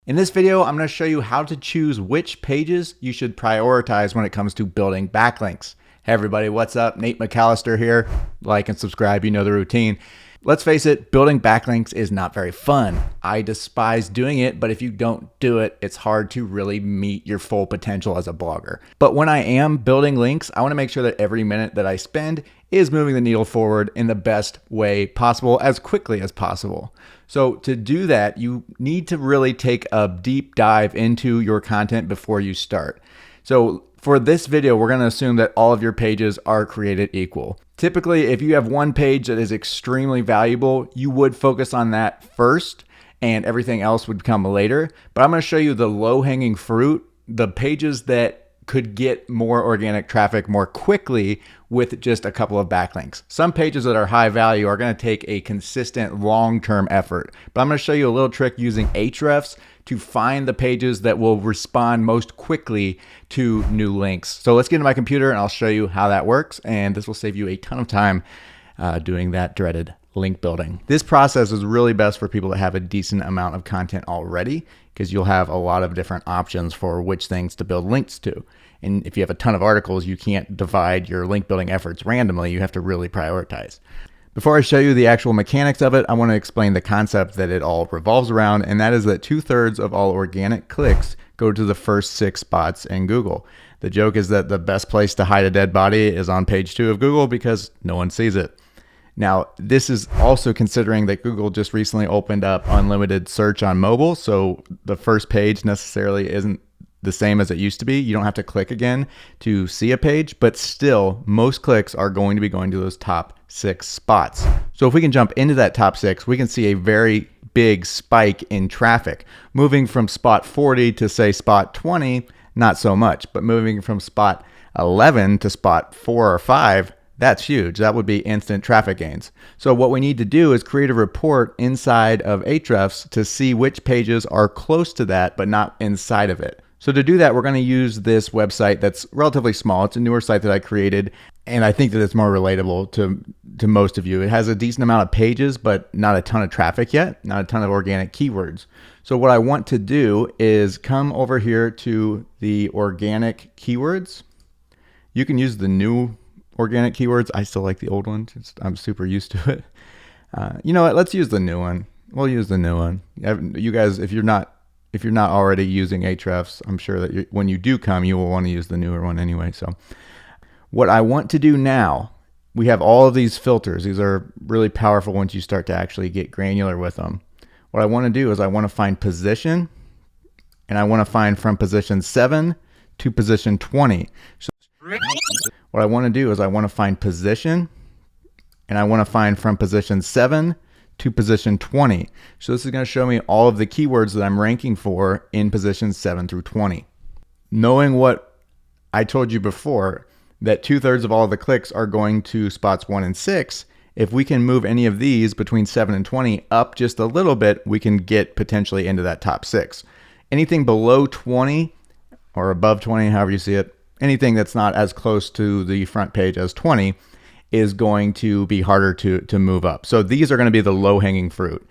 In this video, I'm going to show you how to choose which pages you should prioritize when it comes to building backlinks. Hey everybody, what's up? Nate McAllister here. Like and subscribe, you know the routine. Let's face it, building backlinks is not very fun. I despise doing it, but if you don't do it, it's hard to really meet your full potential as a blogger. But when I am building links, I want to make sure that every minute that I spend is moving the needle forward in the best way possible, as quickly as possible. So to do that, you need to really take a deep dive into your content before you start. So for this video, we're going to assume that all of your pages are created equal. Typically, if you have one page that is extremely valuable, you would focus on that first and everything else would come later. But I'm going to show you the low-hanging fruit, the pages that could get more organic traffic more quickly with just a couple of backlinks. Some pages that are high value are going to take a consistent long-term effort. But I'm going to show you a little trick using Ahrefs to find the pages that will respond most quickly to new links. So let's get into my computer and I'll show you how that works. And this will save you a ton of time doing that dreaded link building. This process is really best for people that have a decent amount of content already, because you'll have a lot of different options for which things to build links to. And if you have a ton of articles, you can't divide your link building efforts randomly. You have to really prioritize. Before I show you the actual mechanics of it, I want to explain the concept that it all revolves around, and that is that 2/3 of all organic clicks go to the first 6 spots in Google. The joke is that the best place to hide a dead body is on page 2 of Google because no one sees it. Now, this is also considering that Google just recently opened up unlimited search on mobile, so the first page necessarily isn't the same as it used to be. You don't have to click again to see a page, but still, most clicks are going to be going to those top 6 spots. So if we can jump into that top 6, we can see a very big spike in traffic. Moving from spot 40 to say spot 20, not so much, but moving from spot 11 to spot 4 or 5, that's huge. That would be instant traffic gains. So what we need to do is create a report inside of Ahrefs to see which pages are close to that, but not inside of it. So to do that, we're going to use this website that's relatively small. It's a newer site that I created, and I think that it's more relatable to most of you. It has a decent amount of pages, but not a ton of traffic yet, not a ton of organic keywords. So what I want to do is come over here to the organic keywords. You can use the new organic keywords. I still like the old ones. I'm super used to it. You know what? Let's use the new one. We'll use the new one. You guys, if you're not already using Ahrefs, I'm sure that when you do come, you will want to use the newer one anyway. So what I want to do now, we have all of these filters. These are really powerful once you start to actually get granular with them. What I want to do is I want to find position, and I want to find from position 7 to position 20. So what I want to do is I want to find position, and I want to find from position 7 to position 20. So this is going to show me all of the keywords that I'm ranking for in positions 7 through 20. Knowing what I told you before, that 2/3 of all of the clicks are going to spots 1 and 6, if we can move any of these between 7 and 20 up just a little bit, we can get potentially into that top 6. Anything below 20 or above 20, however you see it, anything that's not as close to the front page as 20 is going to be harder to move up. So these are going to be the low-hanging fruit.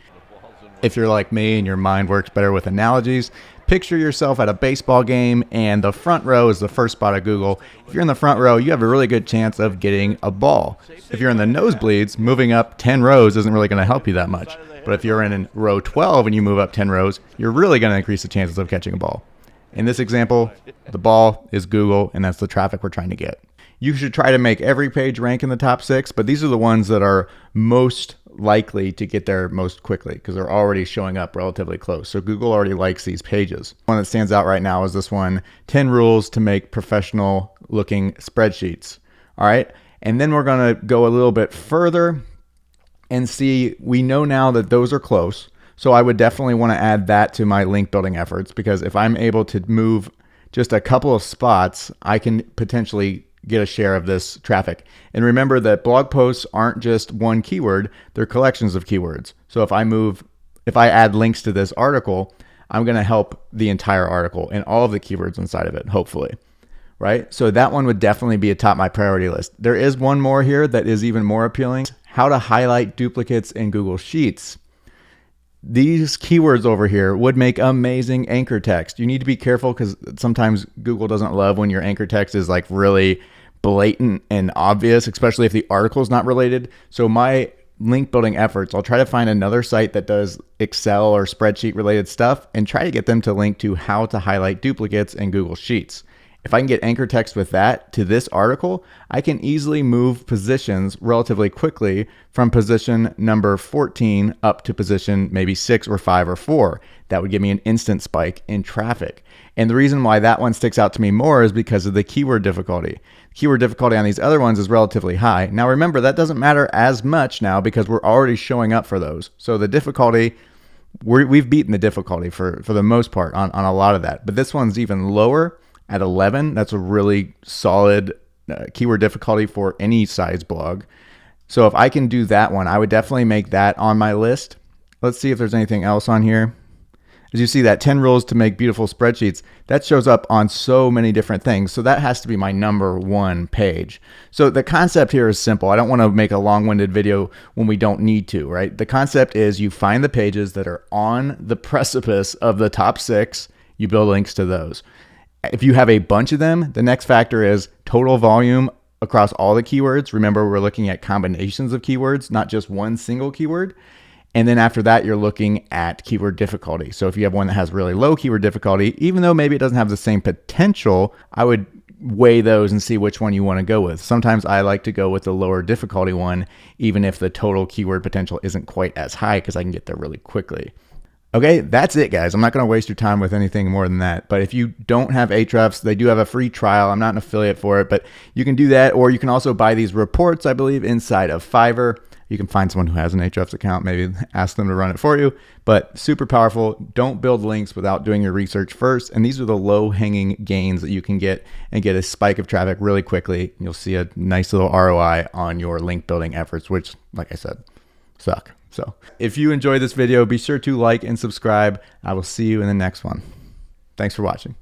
If you're like me and your mind works better with analogies, picture yourself at a baseball game and the front row is the first spot of Google. If you're in the front row, you have a really good chance of getting a ball. If you're in the nosebleeds, moving up 10 rows isn't really going to help you that much. But if you're in row 12 and you move up 10 rows, you're really going to increase the chances of catching a ball. In this example, the ball is Google, and that's the traffic we're trying to get. You should try to make every page rank in the top 6, but these are the ones that are most likely to get there most quickly because they're already showing up relatively close. So Google already likes these pages. One that stands out right now is this one, 10 rules to make professional looking spreadsheets. All right. And then we're going to go a little bit further and see, we know now that those are close. So I would definitely want to add that to my link building efforts, because if I'm able to move just a couple of spots, I can potentially get a share of this traffic. And remember that blog posts aren't just one keyword, they're collections of keywords. So if I add links to this article, I'm going to help the entire article and all of the keywords inside of it, hopefully. Right? So that one would definitely be atop my priority list. There is one more here that is even more appealing. How to highlight duplicates in Google Sheets. These keywords over here would make amazing anchor text. You need to be careful because sometimes Google doesn't love when your anchor text is like really blatant and obvious, especially if the article is not related. So my link building efforts, I'll try to find another site that does Excel or spreadsheet related stuff and try to get them to link to how to highlight duplicates in Google Sheets. If I can get anchor text with that to this article, I can easily move positions relatively quickly from position number 14 up to position maybe 6 or 5 or 4. That would give me an instant spike in traffic. And the reason why that one sticks out to me more is because of the keyword difficulty. Keyword difficulty on these other ones is relatively high. Now remember, that doesn't matter as much now because we're already showing up for those. So the difficulty, we've beaten the difficulty for the most part on a lot of that. But this one's even lower. At 11, that's a really solid keyword difficulty for any size blog. So if I can do that one, I would definitely make that on my list. Let's see if there's anything else on here. As you see, that 10 rules to make beautiful spreadsheets, that shows up on so many different things. So that has to be my number 1 page. So the concept here is simple. I don't want to make a long-winded video when we don't need to, right? The concept is you find the pages that are on the precipice of the top 6, you build links to those. If you have a bunch of them, the next factor is total volume across all the keywords. Remember, we're looking at combinations of keywords, not just one single keyword. And then after that, you're looking at keyword difficulty. So if you have one that has really low keyword difficulty, even though maybe it doesn't have the same potential, I would weigh those and see which one you want to go with. Sometimes I like to go with the lower difficulty one, even if the total keyword potential isn't quite as high because I can get there really quickly. Okay, that's it, guys. I'm not going to waste your time with anything more than that. But if you don't have Ahrefs, they do have a free trial. I'm not an affiliate for it, but you can do that. Or you can also buy these reports, I believe, inside of Fiverr. You can find someone who has an Ahrefs account, maybe ask them to run it for you. But super powerful. Don't build links without doing your research first. And these are the low-hanging gains that you can get and get a spike of traffic really quickly. You'll see a nice little ROI on your link building efforts, which, like I said, suck. So if you enjoyed this video, be sure to like and subscribe. I will see you in the next one. Thanks for watching.